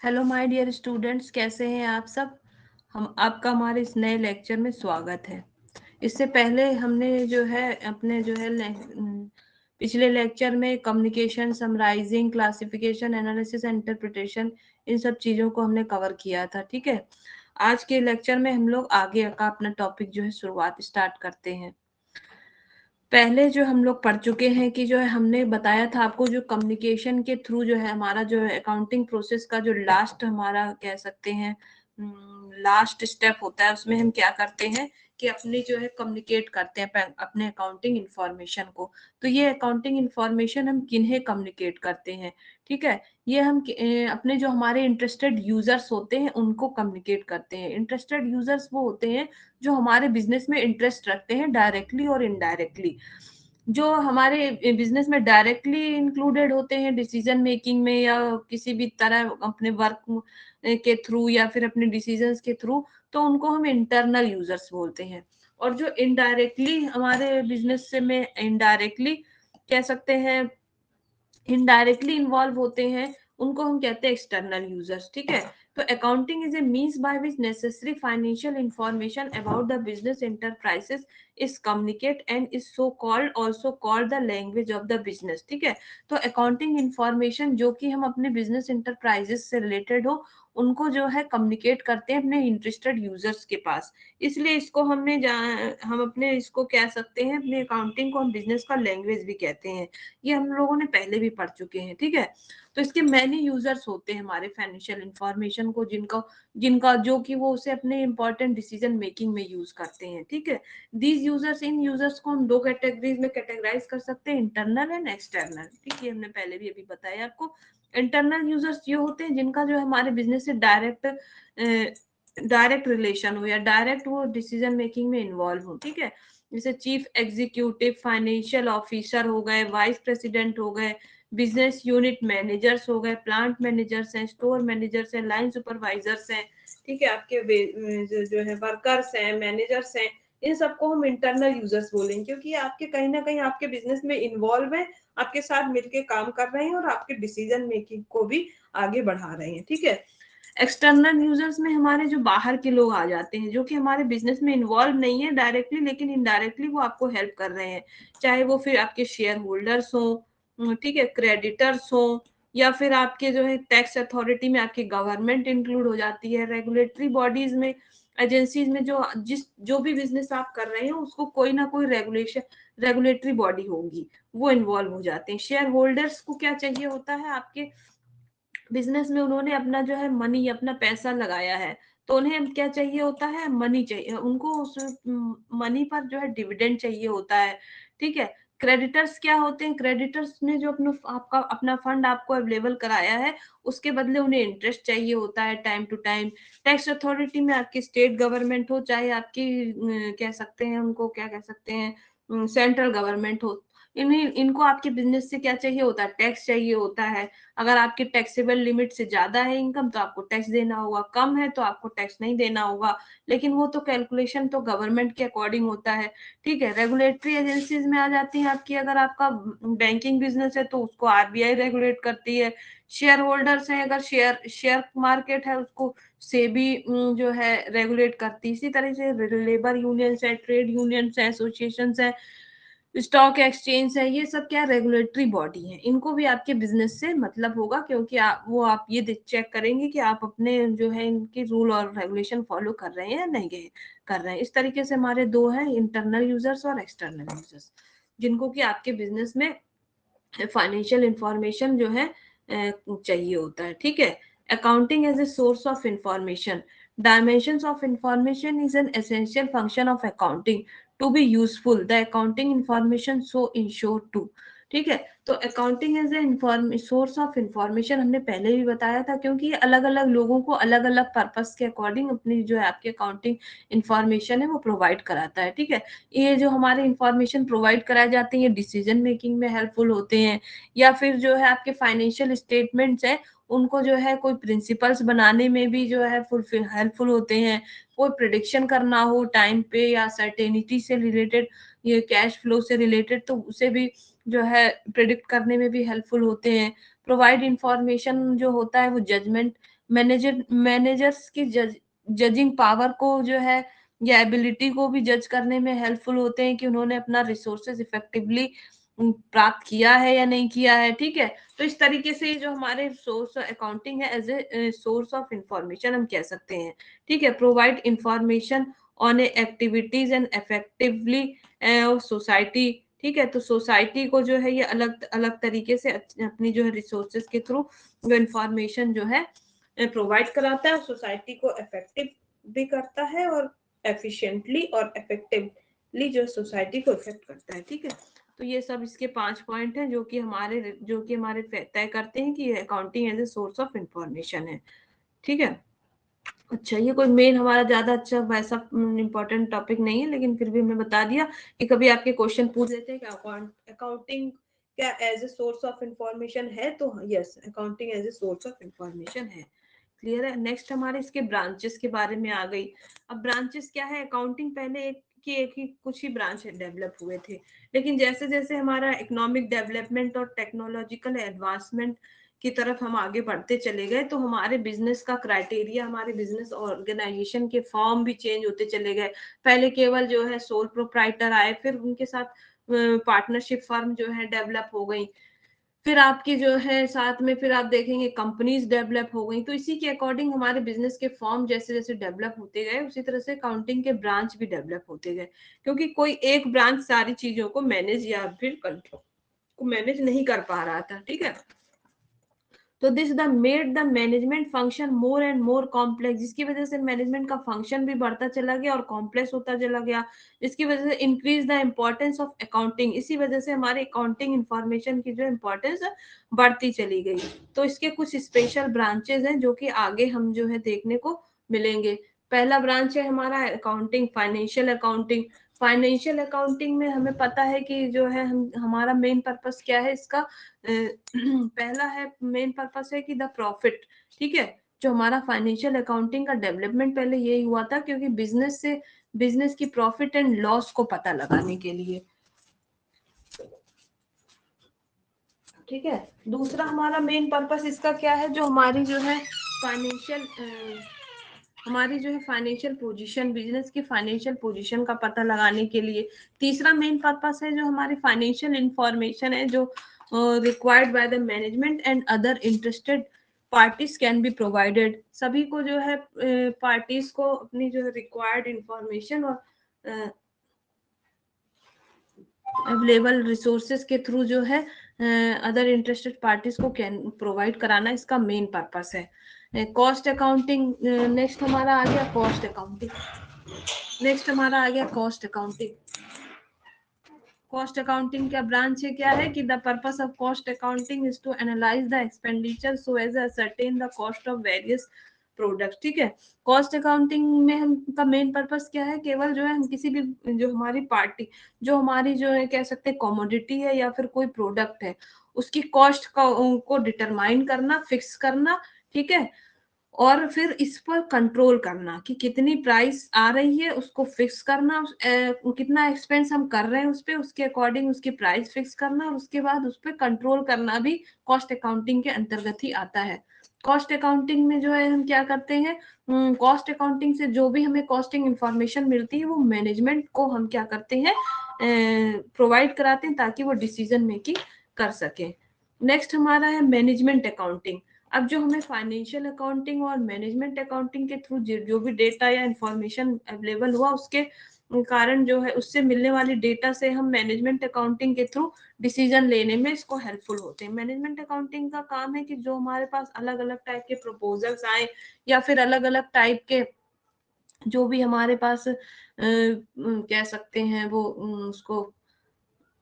Hello my dear students, कैसे हैं आप सब। हम आपका हमारे इस नए लेक्चर में स्वागत है। इससे पहले हमने जो है अपने जो है पिछले लेक्चर में communication, summarising, classification, analysis, interpretation, इन सब चीज़ों को हमने कवर किया था। ठीक है, आज के लेक्चर में हम लोग आगे का अपना टॉपिक जो है शुरुआत स्टार्ट करते हैं। पहले जो हम लोग पढ़ चुके हैं कि जो है हमने बताया था आपको, जो कम्युनिकेशन के थ्रू जो है हमारा जो है अकाउंटिंग प्रोसेस का जो लास्ट हमारा कह सकते हैं लास्ट स्टेप होता है, उसमें हम क्या करते हैं कि अपनी जो है कम्युनिकेट करते हैं अपने अकाउंटिंग इंफॉर्मेशन को। तो ये अकाउंटिंग इंफॉर्मेशन हम किन्हें कम्युनिकेट करते हैं, ठीक है, ये हम अपने जो हमारे इंटरेस्टेड यूजर्स होते हैं उनको कम्युनिकेट करते हैं। इंटरेस्टेड यूजर्स वो होते हैं जो हमारे बिजनेस में इंटरेस्ट रखते हैं, डायरेक्टली और इनडायरेक्टली। जो हमारे बिजनेस में डायरेक्टली इंक्लूडेड होते हैं डिसीजन मेकिंग में, या किसी भी तरह अपने वर्क के थ्रू या फिर अपने डिसीजंस के थ्रू, तो उनको हम इंटरनल यूजर्स बोलते हैं। और जो इनडायरेक्टली हमारे बिजनेस से में इनडायरेक्टली कह सकते हैं, इनडायरेक्टली इन्वॉल्व होते हैं, उनको हम कहते हैं एक्सटर्नल यूजर्स। ठीक है, तो accounting is a means by which necessary financial information about the business enterprises is communicate and is so called also called the language of the business. ठीक है, तो अकाउंटिंग इंफॉर्मेशन जो कि हम अपने बिजनेस एंटरप्राइजेस से रिलेटेड हो, उनको जो है कम्युनिकेट करते हैं अपने इंटरेस्टेड यूजर्स के पास। इसलिए इसको हम अपने इसको कह सकते हैं, अपने अकाउंटिंग को हम बिजनेस का लैंग्वेज भी कहते हैं। ये हम लोगों ने पहले भी पढ़ चुके हैं। ठीक है, तो इसके मैनी यूजर्स होते हैं हमारे फाइनेंशियल इंफॉर्मेशन को, जिनका जिनका जो कि वो उसे अपने इंपॉर्टेंट डिसीजन मेकिंग में यूज करते हैं। ठीक है, दीज यूजर्स, इन यूजर्स को हम दो कैटेगरीज में कैटेगराइज कर सकते हैं, इंटरनल एंड एक्सटर्नल। ठीक है, हमने पहले भी अभी बताया आपको। इंटरनल यूजर्स ये होते हैं जिनका जो है हमारे बिजनेस से डायरेक्ट रिलेशन हो, या डायरेक्ट वो डिसीजन मेकिंग में इन्वॉल्व हो। ठीक है, जैसे चीफ एग्जीक्यूटिव, फाइनेंशियल ऑफिसर हो गए, वाइस प्रेसिडेंट हो गए, बिजनेस यूनिट मैनेजर्स हो गए, प्लांट मैनेजर्स हैं, स्टोर मैनेजर्स हैं, लाइन सुपरवाइजर्स हैं। ठीक है, आपके जो है वर्कर्स हैं, मैनेजर्स हैं, इन सबको हम इंटरनल यूजर्स बोलेंगे, क्योंकि आपके कहीं ना कहीं आपके बिजनेस में इन्वॉल्व है, आपके साथ मिलके काम कर रहे हैं और आपके डिसीजन मेकिंग को भी आगे बढ़ा रहे हैं। ठीक है, एक्सटर्नल यूजर्स में हमारे जो बाहर के लोग आ जाते हैं, जो कि हमारे बिजनेस में इन्वॉल्व नहीं है डायरेक्टली, लेकिन इनडायरेक्टली वो आपको हेल्प कर रहे हैं। चाहे वो फिर आपके शेयर होल्डर्स हो, ठीक है, क्रेडिटर्स हो, या फिर आपके जो है टैक्स अथॉरिटी में आपकी गवर्नमेंट इंक्लूड हो जाती है, रेगुलेटरी बॉडीज में, एजेंसीज में, जो भी बिजनेस आप कर रहे हैं उसको कोई ना कोई रेगुलेटरी बॉडी होगी, वो इन्वॉल्व हो जाते हैं। शेयर होल्डर्स को क्या चाहिए होता है, आपके बिजनेस में उन्होंने अपना जो है मनी, अपना पैसा लगाया है, तो उन्हें क्या चाहिए होता है, मनी चाहिए उनको, उस मनी पर जो है डिविडेंड चाहिए होता है। ठीक है, क्रेडिटर्स क्या होते हैं, क्रेडिटर्स ने जो अपना आपका अपना फंड आपको अवेलेबल कराया है, उसके बदले उन्हें इंटरेस्ट चाहिए होता है time to time. Tax authority में आपकी स्टेट गवर्नमेंट हो, चाहे आपकी कह सकते हैं उनको, क्या कह सकते हैं, सेंट्रल गवर्नमेंट हो, इन्हें इनको आपके बिजनेस से क्या चाहिए होता है, टैक्स चाहिए होता है। अगर आपकी टैक्सेबल लिमिट से ज्यादा है इनकम, तो आपको टैक्स देना होगा, कम है तो आपको टैक्स नहीं देना होगा, लेकिन वो तो कैलकुलेशन तो गवर्नमेंट के अकॉर्डिंग होता है। ठीक है, रेगुलेटरी एजेंसीज में आ जाती है आपकी, अगर आपका बैंकिंग बिजनेस है तो उसको आरबीआई रेगुलेट करती है। शेयर होल्डर्स हैं, अगर शेयर शेयर मार्केट है उसको सेबी जो है रेगुलेट करती है। इसी तरह से लेबर यूनियंस है, ट्रेड यूनियंस है, एसोसिएशन है, स्टॉक एक्सचेंज है, ये सब क्या रेगुलेटरी बॉडी है, इनको भी आपके बिजनेस से मतलब होगा, क्योंकि आप ये चेक करेंगे कि आप अपने जो है इनके रूल और रेगुलेशन फॉलो कर रहे हैं या नहीं कर रहे हैं। इस तरीके से हमारे दो हैं, इंटरनल यूजर्स और एक्सटर्नल यूजर्स, जिनको कि आपके बिजनेस में फाइनेंशियल इंफॉर्मेशन जो है चाहिए होता है। ठीक है, accounting as a source of information, dimensions of information is an essential function of accounting to be useful, the accounting information so ensure to। ठीक है, तो accounting as a source of information हमने पहले भी बताया था, क्योंकि ये अलग अलग लोगों को अलग अलग पर्पस के अकॉर्डिंग अपनी जो है आपकी अकाउंटिंग इंफॉर्मेशन है वो प्रोवाइड कराता है। ठीक है, ये जो हमारे इंफॉर्मेशन प्रोवाइड कराए जाते हैं, ये डिसीजन मेकिंग में हेल्पफुल होते हैं, या फिर जो है आपके फाइनेंशियल स्टेटमेंट्स है उनको जो है कोई प्रिंसिपल्स बनाने में भी जो है फुलफिल हेल्पफुल होते हैं। कोई प्रिडिक्शन करना हो टाइम पे या सर्टेनिटी से रिलेटेड, ये कैश फ्लो से रिलेटेड, तो उसे भी जो है प्रिडिक्ट करने में भी हेल्पफुल होते हैं। प्रोवाइड इंफॉर्मेशन जो होता है वो जजमेंट मैनेजर्स की जजिंग पावर को जो है या एबिलिटी को भी जज करने में हेल्पफुल होते हैं कि उन्होंने अपना रिसोर्सेज इफेक्टिवली प्राप्त किया है या नहीं किया है, ठीक है। तो इस तरीके से जो हमारे सोर्स अकाउंटिंग है as a source of information हम कह सकते हैं, ठीक है। Provide information on activities and effectively society, ठीक है। तो सोसाइटी को जो है ये अलग अलग तरीके से अपनी जो है रिसोर्सेज के थ्रू जो इंफॉर्मेशन जो है प्रोवाइड कराता है, सोसाइटी को इफेक्टिव भी करता है और एफिशिएंटली और इफेक्टिवली जो सोसाइटी को इफेक्ट करता है, ठीक है। तो ये सब इसके 5 पॉइंट हैं जो कि हमारे तय करते हैं कि accounting as a source of information है, ठीक है। अच्छा, ये कोई मेन हमारा ज्यादा अच्छा वैसा इंपॉर्टेंट टॉपिक नहीं है, लेकिन फिर भी मैं बता दिया कि कभी आपके क्वेश्चन पूछ लेते हैं कि अकाउंटिंग क्या as a source of information है, तो yes, accounting as a source of information है। क्लियर है। नेक्स्ट हमारे इसके ब्रांचेस के बारे में आ गई। अब ब्रांचेस क्या है, अकाउंटिंग पहले एक ही कुछ ही ब्रांच डेवलप हुए थे, लेकिन जैसे जैसे हमारा इकोनॉमिक डेवलपमेंट और टेक्नोलॉजिकल एडवांसमेंट की तरफ हम आगे बढ़ते चले गए, तो हमारे बिजनेस का क्राइटेरिया, हमारे बिजनेस ऑर्गेनाइजेशन के फॉर्म भी चेंज होते चले गए। पहले केवल जो है सोल प्रोप्राइटर आए, फिर उनके साथ पार्टनरशिप फर्म जो है डेवलप हो गई, फिर आपकी जो है साथ में फिर आप देखेंगे कंपनीज डेवलप हो गई। तो इसी के अकॉर्डिंग हमारे बिजनेस के फॉर्म जैसे जैसे डेवलप होते गए, उसी तरह से अकाउंटिंग के ब्रांच भी डेवलप होते गए, क्योंकि कोई एक ब्रांच सारी चीजों को मैनेज या फिर कंट्रोल को मैनेज नहीं कर पा रहा था, ठीक है। तो this the made the management function more and more complex, जिसकी वजह से मैनेजमेंट का फंक्शन भी बढ़ता चला गया और कॉम्प्लेक्स होता चला गया, जिसकी वजह से increase the importance of accounting, इसी वजह से हमारे अकाउंटिंग इंफॉर्मेशन की जो इम्पोर्टेंस बढ़ती चली गई। तो इसके कुछ स्पेशल ब्रांचेस हैं जो कि आगे हम जो है देखने को मिलेंगे। पहला ब्रांच है हमारा accounting, financial accounting. Financial accounting में हमें पता है कि जो है हमारा मेन पर्पस क्या है इसका, पहला है मेन पर्पस है कि द प्रॉफिट, ठीक है। जो हमारा फाइनेंशियल अकाउंटिंग का डेवलपमेंट पहले यही हुआ था, क्योंकि बिजनेस की प्रॉफिट एंड लॉस को पता लगाने के लिए, ठीक है। दूसरा हमारा मेन पर्पस इसका क्या है, जो हमारी जो है फाइनेंशियल हमारी जो है फाइनेंशियल पोजीशन, बिजनेस की फाइनेंशियल पोजीशन का पता लगाने के लिए। तीसरा मेन पर्पस है जो हमारी फाइनेंशियल इंफॉर्मेशन है जो required by the management and other interested parties can be provided. सभी को जो है पार्टीज को अपनी जो है रिक्वायर्ड इंफॉर्मेशन और अवेलेबल रिसोर्सेज के थ्रू जो है अदर इंटरेस्टेड पार्टीज को कैन प्रोवाइड कराना इसका मेन पर्पस है। कॉस्ट अकाउंटिंग, नेक्स्ट हमारा आ गया कॉस्ट अकाउंटिंग। नेक्स्ट हमारा आ गया कॉस्ट अकाउंटिंग। कॉस्ट अकाउंटिंग का ब्रांच है क्या है कि the purpose of cost accounting is to analyse the expenditure so as ascertain the cost of various product, ठीक है। कॉस्ट अकाउंटिंग में हम का मेन पर्पस क्या है, केवल जो है हम किसी भी जो हमारी पार्टी, जो हमारी जो है कह सकते हैं कमोडिटी है या फिर कोई प्रोडक्ट है, उसकी कॉस्ट को डिटरमाइन करना, फिक्स करना, ठीक है। और फिर इस पर कंट्रोल करना कि कितनी प्राइस आ रही है उसको फिक्स करना, कितना एक्सपेंस हम कर रहे हैं उस पर, उसके अकॉर्डिंग उसकी प्राइस फिक्स करना और उसके बाद उस पर कंट्रोल करना भी कॉस्ट अकाउंटिंग के अंतर्गत ही आता है। कॉस्ट अकाउंटिंग में जो है हम क्या करते हैं, कॉस्ट अकाउंटिंग से जो भी हमें कॉस्टिंग इंफॉर्मेशन मिलती है वो मैनेजमेंट को हम क्या करते हैं, प्रोवाइड कराते हैं ताकि वो डिसीजन मेकिंग कर सके। नेक्स्ट हमारा है मैनेजमेंट अकाउंटिंग। अब जो हमें फाइनेंशियल अकाउंटिंग और मैनेजमेंट अकाउंटिंग के थ्रू जो भी डेटा या इंफॉर्मेशन अवेलेबल हुआ, उसके कारण जो है उससे मिलने वाली डेटा से हम मैनेजमेंट अकाउंटिंग के थ्रू डिसीजन लेने में इसको हेल्पफुल होते हैं। मैनेजमेंट अकाउंटिंग का काम है कि जो हमारे पास अलग अलग टाइप के प्रपोजल्स आए या फिर अलग अलग टाइप के जो भी हमारे पास कह सकते हैं वो उसको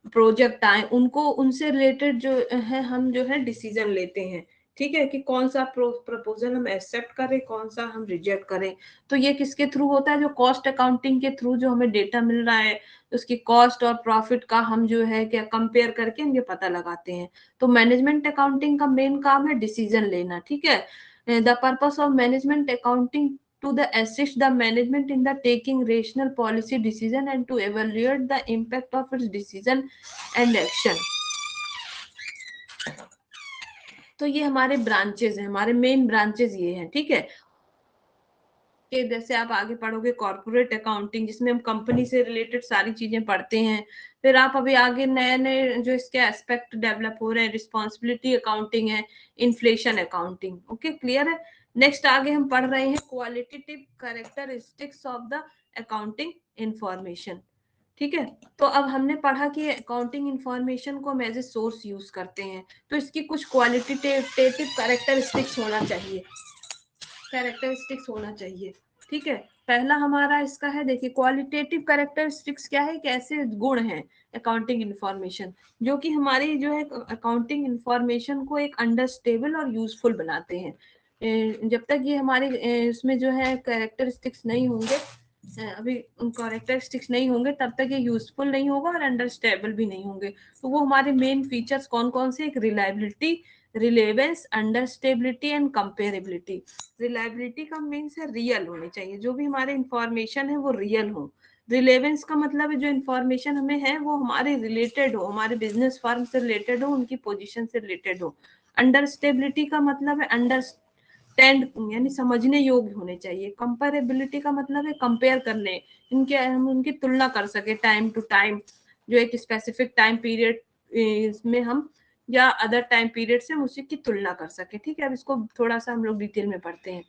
प्रोजेक्ट आए, उनको उनसे रिलेटेड जो है हम जो है डिसीजन लेते हैं, ठीक है, कि कौन सा प्रपोजल हम एक्सेप्ट करें, कौन सा हम रिजेक्ट करें। तो ये किसके थ्रू होता है, जो कॉस्ट अकाउंटिंग के थ्रू जो हमें डेटा मिल रहा है उसकी कॉस्ट और प्रॉफिट का हम जो है क्या कंपेयर करके हम ये पता लगाते हैं। तो मैनेजमेंट अकाउंटिंग का मेन काम है डिसीजन लेना, ठीक है। The purpose of management accounting to the assist the management in the taking rational policy decision and to evaluate the impact of its decision and action. तो ये हमारे ब्रांचेस हैं, हमारे मेन ब्रांचेस ये हैं, ठीक है। कि जैसे आप आगे पढ़ोगे कॉर्पोरेट अकाउंटिंग, जिसमें हम कंपनी से रिलेटेड सारी चीजें पढ़ते हैं। फिर आप अभी आगे नए नए जो इसके एस्पेक्ट डेवलप हो रहे हैं, रिस्पॉन्सिबिलिटी अकाउंटिंग है, इन्फ्लेशन अकाउंटिंग। ओके, क्लियर है। नेक्स्ट आगे हम पढ़ रहे हैं qualitative characteristics of the accounting information. ठीक है। तो अब हमने पढ़ा कि अकाउंटिंग इंफॉर्मेशन को हम एज ए सोर्स यूज करते हैं, तो इसकी कुछ क्वालिटेटिव कैरेक्टरिस्टिक्स होना चाहिए, कैरेक्टरिस्टिक्स होना चाहिए। ठीक है। पहला हमारा इसका है, देखिए क्वालिटेटिव कैरेक्टरिस्टिक्स क्या है, कैसे गुण हैं अकाउंटिंग इंफॉर्मेशन, जो कि हमारी जो है अकाउंटिंग इंफॉर्मेशन को एक अंडरस्टेबल और यूजफुल बनाते हैं। जब तक ये हमारे इसमें जो है कैरेक्टरिस्टिक्स नहीं होंगे, अभी कैरेक्टरिस्टिक्स नहीं होंगे, तब तक ये यूजफुल नहीं होगा और अंडरस्टेबल भी नहीं होंगे। तो वो हमारे मेन फीचर्स कौन कौन से, एक reliability, relevance, understandability and comparability. Reliability का मीन्स है रियल होने चाहिए, जो भी हमारे इंफॉर्मेशन है वो रियल हो। रिलेवेंस का मतलब है जो इंफॉर्मेशन हमें है वो हमारे रिलेटेड हो, हमारे बिजनेस फर्म से रिलेटेड हो, उनकी पोजीशन से रिलेटेड हो। अंडरस्टेबिलिटी का मतलब है अंडरस्टैंड, यानी समझने योग्य होने चाहिए। कंपेरेबिलिटी का मतलब है कंपेयर करने, इनके हम उनकी तुलना कर सके टाइम टू टाइम, जो एक स्पेसिफिक टाइम पीरियड इसमें हम या अदर टाइम पीरियड से हम उसी की तुलना कर सके। ठीक है, अब इसको थोड़ा सा हम लोग डिटेल में पढ़ते हैं।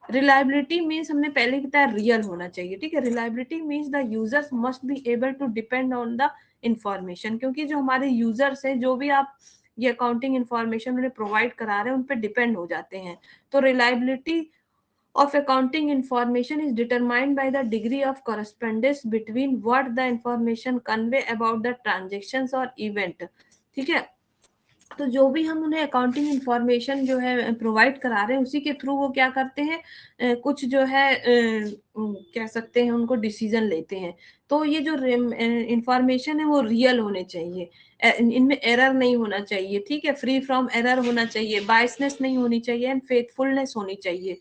रिलायबिलिटी मीन्स हमने पहले की तरह रियल होना चाहिए। ठीक है, reliability means the users must be able to depend on the information, क्योंकि जो हमारे यूजर्स हैं, जो भी आप ये अकाउंटिंग इंफॉर्मेशन उन्हें प्रोवाइड करा रहे हैं, उन पर डिपेंड हो जाते हैं। तो reliability of accounting information is determined by the degree of correspondence between what the information convey about the transactions or event। ठीक है। तो जो भी हम उन्हें अकाउंटिंग इंफॉर्मेशन जो है प्रोवाइड करा रहे हैं, उसी के थ्रू वो क्या करते हैं, कुछ जो है कह सकते हैं उनको डिसीजन लेते हैं। तो ये जो इंफॉर्मेशन है वो रियल होने चाहिए, इनमें एरर नहीं होना चाहिए। ठीक है, फ्री फ्रॉम एरर होना चाहिए, बायसनेस नहीं होनी चाहिए एंड फेथफुलनेस होनी चाहिए।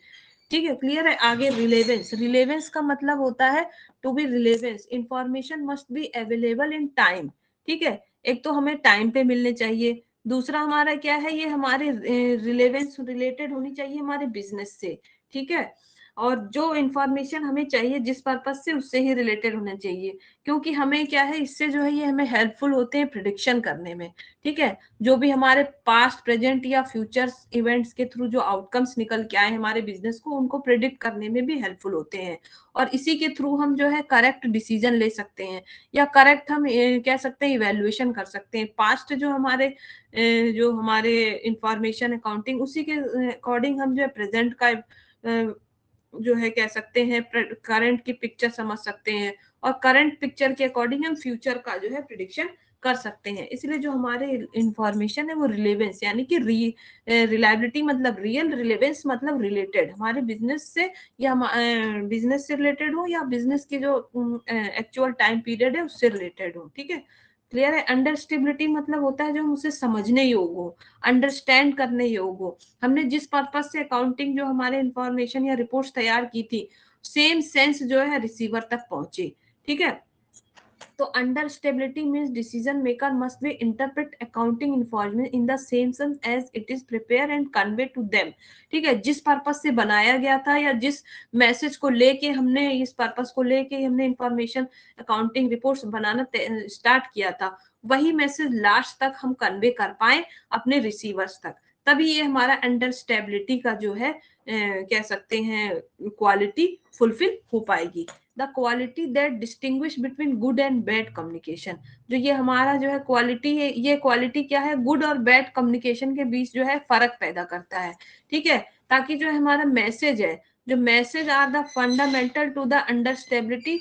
ठीक है, क्लियर है। आगे रिलेवेंस, रिलेवेंस का मतलब होता है to be relevance, information must be available in time. ठीक है, एक तो हमें टाइम पे मिलने चाहिए, दूसरा हमारा क्या है, ये हमारे रिलेवेंस रिलेटेड होनी चाहिए हमारे बिजनेस से। ठीक है, और जो इंफॉर्मेशन हमें चाहिए जिस पर्पज से, उससे ही रिलेटेड होना चाहिए, क्योंकि हमें क्या है, इससे जो है ये हमें हेल्पफुल होते हैं प्रिडिक्शन करने में। ठीक है, जो भी हमारे पास्ट, प्रेजेंट या फ्यूचर इवेंट्स के थ्रू जो आउटकम्स निकल के आए हमारे बिजनेस को, उनको प्रिडिक्ट करने में भी हेल्पफुल होते हैं। और इसी के थ्रू हम जो है करेक्ट डिसीजन ले सकते हैं, या करेक्ट हम कह सकते हैं इवेल्युएशन कर सकते हैं। पास्ट जो हमारे इंफॉर्मेशन अकाउंटिंग, उसी के अकॉर्डिंग हम जो है प्रेजेंट का जो है कह सकते हैं करंट की पिक्चर समझ सकते हैं, और करंट पिक्चर के अकॉर्डिंग हम फ्यूचर का जो है प्रिडिक्शन कर सकते हैं। इसलिए जो हमारे इंफॉर्मेशन है वो रिलेवेंस, यानी कि रिलायबिलिटी मतलब रियल, रिलेवेंस मतलब रिलेटेड, हमारे बिजनेस से, या बिजनेस से रिलेटेड हो, या बिजनेस की जो एक्चुअल टाइम पीरियड है उससे रिलेटेड हो। ठीक है, क्लियर है। अंडरस्टेबिलिटी मतलब होता है जो हम उसे समझने योग्य हो, अंडरस्टैंड करने योग्य हो, हमने जिस पर्पज से अकाउंटिंग जो हमारे इंफॉर्मेशन या रिपोर्ट्स तैयार की थी, सेम सेंस जो है रिसीवर तक पहुंचे। ठीक है, तो understandability means decision maker must be interpret accounting information in the same sense as it is prepare and convey to them. ठीक है, जिस पर्पज से बनाया गया था, या जिस मैसेज को लेके हमने, इस पर्पज को लेके हमने इंफॉर्मेशन अकाउंटिंग रिपोर्ट्स बनाना स्टार्ट किया था, वही मैसेज लास्ट तक हम कन्वे कर पाए अपने रिसीवर्स तक, तभी ये हमारा अंडरस्टेबिलिटी का जो है कह सकते हैं क्वालिटी फुलफिल हो पाएगी। The quality that distinguish between good and bad communication, जो ये हमारा जो है क्वालिटी है, ये क्वालिटी क्या है, गुड और बैड कम्युनिकेशन के बीच जो है फर्क पैदा करता है। ठीक है, ताकि जो है हमारा मैसेज है, जो message are the fundamental to the understandability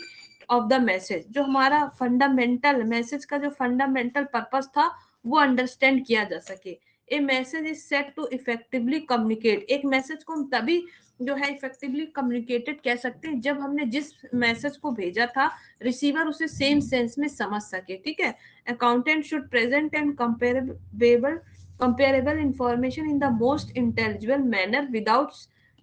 of the message, जो हमारा फंडामेंटल मैसेज का जो फंडामेंटल पर्पस था वो अंडरस्टैंड किया जा सके। A message is set to effectively communicate, एक मैसेज को हम तभी जो है इफेक्टिवली कम्युनिकेटेड कह सकते हैं जब हमने जिस मैसेज को भेजा था, रिसीवर उसे सेम सेंस में समझ सके। ठीक है, accountant should present and comparable information in the most intelligible manner without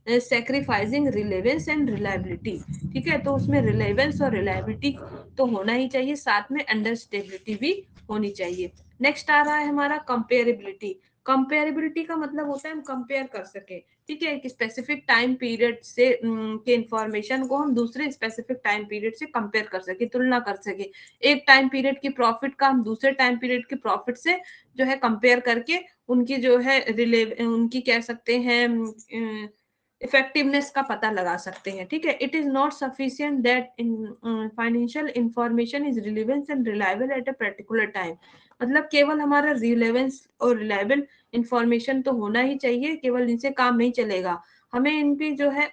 sacrificing relevance and reliability. ठीक है, तो उसमें रिलेवेंस और रिलायबिलिटी तो होना ही चाहिए, साथ में अंडरस्टेबिलिटी भी होनी चाहिए। नेक्स्ट आ रहा है हमारा कंपेरेबिलिटी। कंपेरेबिलिटी का मतलब होता है हम कंपेयर कर सके, ठीक है, एक स्पेसिफिक टाइम पीरियड से के इंफॉर्मेशन को हम दूसरे स्पेसिफिक टाइम पीरियड से कंपेयर कर सके, तुलना कर सके, एक टाइम पीरियड की प्रॉफिट का हम दूसरे टाइम पीरियड के प्रॉफिट से जो है कंपेयर करके उनकी जो है उनकी कह सकते हैं इफेक्टिवनेस का पता लगा सकते हैं, ठीक है। It is not sufficient that in financial information is relevance and reliable at a particular time, मतलब केवल हमारा रिलेवेंस और रिलायबल इंफॉर्मेशन तो होना ही चाहिए, केवल इनसे काम नहीं चलेगा, हमें इनकी जो है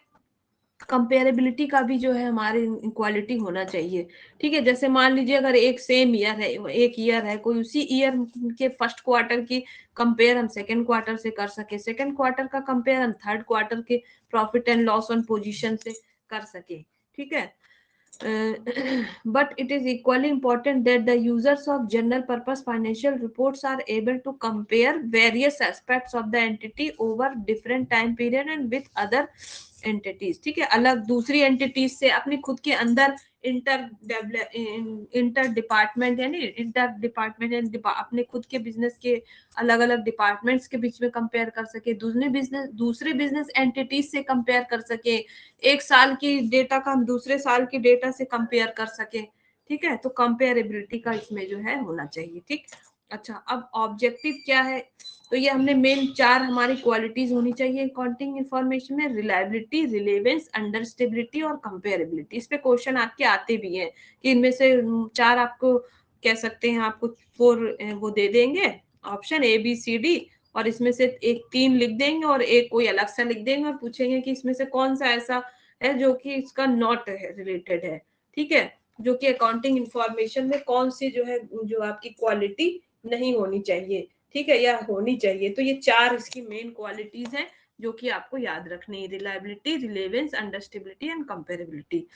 कंपेरेबिलिटी का भी जो है हमारे क्वालिटी होना चाहिए, ठीक है। जैसे मान लीजिए अगर एक सेम ईयर है, एक ईयर है, कोई उसी ईयर के फर्स्ट क्वार्टर की कंपेयर हम सेकंड क्वार्टर से कर सके, सेकंड क्वार्टर का कंपेयर हम थर्ड क्वार्टर के profit and loss on position से कर सके, ठीक है। But it is equally important that the users of general purpose financial reports are able to compare various aspects of the entity over different time period and with other entities, ठीक है, अलग दूसरी entities से अपने खुद के अंदर inter department यानी इंटर डिपार्टमेंट एंड अपने खुद के बिजनेस के अलग अलग डिपार्टमेंट्स के बीच में कंपेयर कर सके, दूसरे बिजनेस एंटिटीज से कंपेयर कर सके, एक साल की डेटा का हम दूसरे साल की डेटा से कंपेयर कर सके, ठीक है। तो कंपेरेबिलिटी का इसमें जो है होना चाहिए, ठीक। अच्छा, अब ऑब्जेक्टिव क्या है, तो ये हमने मेन 4 हमारी क्वालिटीज होनी चाहिए अकाउंटिंग इंफॉर्मेशन में, रिलायबिलिटी, रिलेवेंस, अंडरस्टेबिलिटी और कंपेरेबिलिटी। इस पे क्वेश्चन आपके आते भी हैं कि इनमें से 4 आपको कह सकते हैं, आपको 4 वो दे देंगे ऑप्शन ABCD, और इसमें से एक 3 लिख देंगे और एक कोई अलग सा लिख देंगे और पूछेंगे कि इसमें से कौन सा ऐसा है जो कि इसका नॉट रिलेटेड है, ठीक है, जो कि अकाउंटिंग इंफॉर्मेशन में कौन सी जो है जो आपकी क्वालिटी नहीं होनी चाहिए, ठीक है, या होनी चाहिए। तो ये 4 इसकी मेन क्वालिटीज हैं जो कि आपको याद रखनी है, reliability, relevance, understandability and comparability.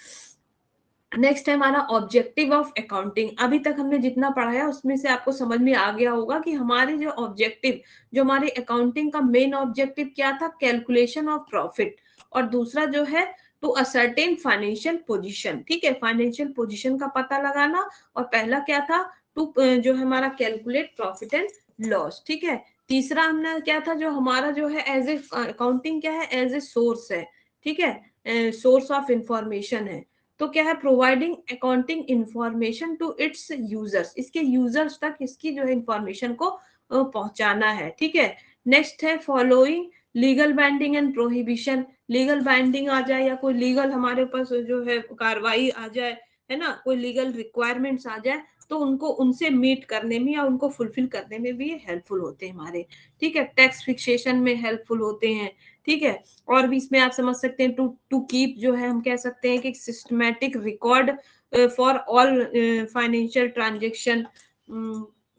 Next है हमारा ऑब्जेक्टिव ऑफ अकाउंटिंग। अभी तक हमने जितना पढ़ाया उसमें से आपको समझ में आ गया होगा कि हमारे जो ऑब्जेक्टिव, जो हमारे अकाउंटिंग का मेन ऑब्जेक्टिव क्या था, कैलकुलेशन ऑफ प्रॉफिट, और दूसरा जो है टू असर्टेन फाइनेंशियल पोजीशन, ठीक है, फाइनेंशियल पोजीशन का पता लगाना, और पहला क्या था, टू जो है हमारा कैलकुलेट प्रॉफिट एंड लॉस, ठीक है। तीसरा हमने क्या था, जो हमारा जो है एज ए अकाउंटिंग क्या है, एज ए सोर्स है, ठीक है, सोर्स ऑफ इंफॉर्मेशन है। तो क्या है, providing accounting information to its users, इसके यूजर्स तक इसकी जो है इंफॉर्मेशन को पहुंचाना है, ठीक है। नेक्स्ट है following legal binding and prohibition, legal binding आ जाए या कोई लीगल हमारे पास जो है कार्रवाई आ जाए, है ना, कोई लीगल रिक्वायरमेंट्स आ जाए, तो उनको उनसे मीट करने में या उनको फुलफिल करने में भी ये हेल्पफुल होते हैं हमारे, ठीक है। टैक्स फिक्सेशन में हेल्पफुल होते हैं, ठीक है। और भी इसमें आप समझ सकते हैं टू कीप, जो है हम कह सकते हैं कि systematic record for all financial transaction,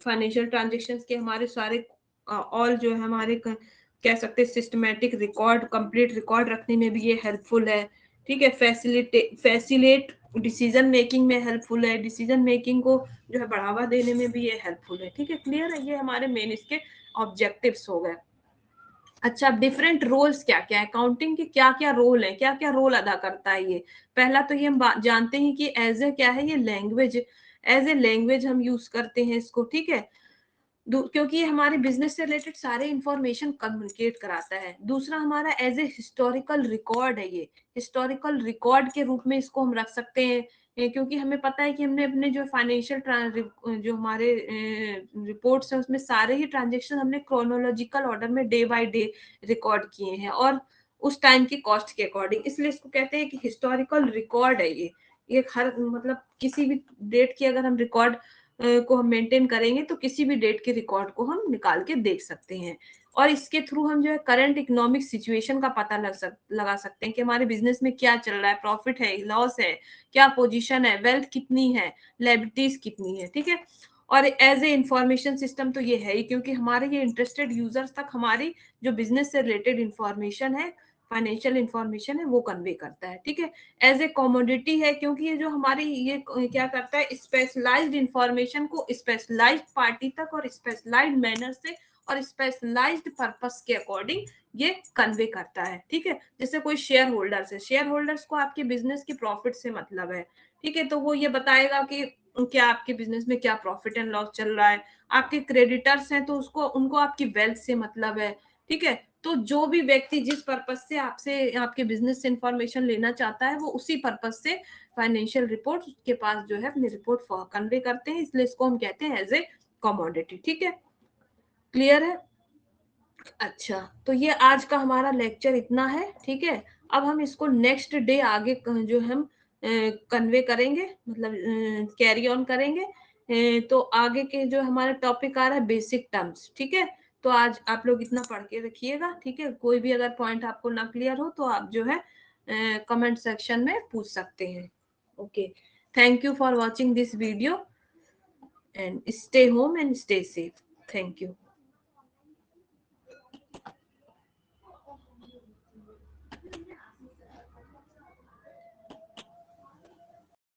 financial transaction के हमारे सारे ऑल जो है हमारे कह सकते हैं सिस्टमैटिक रिकॉर्ड, कंप्लीट रिकॉर्ड रखने में भी ये हेल्पफुल है, ठीक है। फैसिलेट डिसीजन मेकिंग में हेल्पफुल है, डिसीजन मेकिंग को जो है बढ़ावा देने में भी ये हेल्पफुल है, ठीक है। क्लियर है, ये हमारे मेन इसके ऑब्जेक्टिव्स हो गए। अच्छा, डिफरेंट रोल्स क्या क्या है, अकाउंटिंग के क्या क्या रोल है, क्या क्या रोल अदा करता है ये। पहला तो ये हम जानते हैं कि एज ए क्या है, ये लैंग्वेज, एज ए लैंग्वेज हम यूज करते हैं इसको, ठीक है, क्योंकि ये हमारे बिजनेस से रिलेटेड सारे इंफॉर्मेशन कम्युनिकेट कराता है। दूसरा हमारा एज ए हिस्टोरिकल रिकॉर्ड है, ये हिस्टोरिकल रिकॉर्ड के रूप में इसको हम रख सकते हैं, क्योंकि हमें पता है कि हमने अपने जो फाइनेंशियल जो हमारे रिपोर्ट्स हैं उसमें सारे ही ट्रांजेक्शन हमने क्रोनोलॉजिकल ऑर्डर में डे बाय डे रिकॉर्ड किए हैं और उस टाइम की कॉस्ट के अकॉर्डिंग, इसलिए इसको कहते हैं कि हिस्टोरिकल रिकॉर्ड है ये हर मतलब किसी भी डेट की अगर हम रिकॉर्ड को हम मेंटेन करेंगे तो किसी भी डेट के रिकॉर्ड को हम निकाल के देख सकते हैं, और इसके थ्रू हम जो है करंट इकोनॉमिक सिचुएशन का पता लगा सकते हैं कि हमारे बिजनेस में क्या चल रहा है, प्रॉफिट है, लॉस है, क्या पोजीशन है, वेल्थ कितनी है, लायबिलिटीज कितनी है, ठीक है। और एज ए इंफॉर्मेशन सिस्टम तो ये है ही, क्योंकि हमारे ये इंटरेस्टेड यूजर्स तक हमारी जो बिजनेस से रिलेटेड इंफॉर्मेशन है, फाइनेंशियल इंफॉर्मेशन है, वो कन्वे करता है, ठीक है। एज ए कॉमोडिटी है, क्योंकि ये जो हमारी ये क्या करता है, स्पेशलाइज्ड इंफॉर्मेशन को स्पेशलाइज्ड पार्टी तक और स्पेशलाइज्ड मैनर से और स्पेशलाइज्ड पर्पस के अकॉर्डिंग ये कन्वे करता है, ठीक है। जैसे कोई शेयर होल्डर्स है, शेयर होल्डर्स को आपके बिजनेस के प्रॉफिट से मतलब है, ठीक है, तो वो ये बताएगा कि क्या आपके बिजनेस में क्या प्रॉफिट एंड लॉस चल रहा है, आपके क्रेडिटर्स हैं तो उसको उनको आपकी वेल्थ से मतलब है, ठीक है। तो जो भी व्यक्ति जिस पर्पज से आपसे आपके बिजनेस से इंफॉर्मेशन लेना चाहता है वो उसी पर्पज से फाइनेंशियल रिपोर्ट के पास जो है अपनी रिपोर्ट कन्वे करते हैं, इसलिए इसको हम कहते हैं एज ए कमोडिटी, ठीक है। क्लियर है? अच्छा, तो ये आज का हमारा लेक्चर इतना है, ठीक है। अब हम इसको नेक्स्ट डे आगे जो हम कन्वे करेंगे, मतलब कैरी ऑन करेंगे। तो आगे के जो हमारा टॉपिक आ रहा है बेसिक टर्म्स, ठीक है। तो आज आप लोग इतना पढ़ के रखिएगा, ठीक है। कोई भी अगर पॉइंट आपको ना क्लियर हो तो आप जो है कमेंट सेक्शन में पूछ सकते हैं। Okay, thank you for watching this video and stay home and stay safe. Thank you.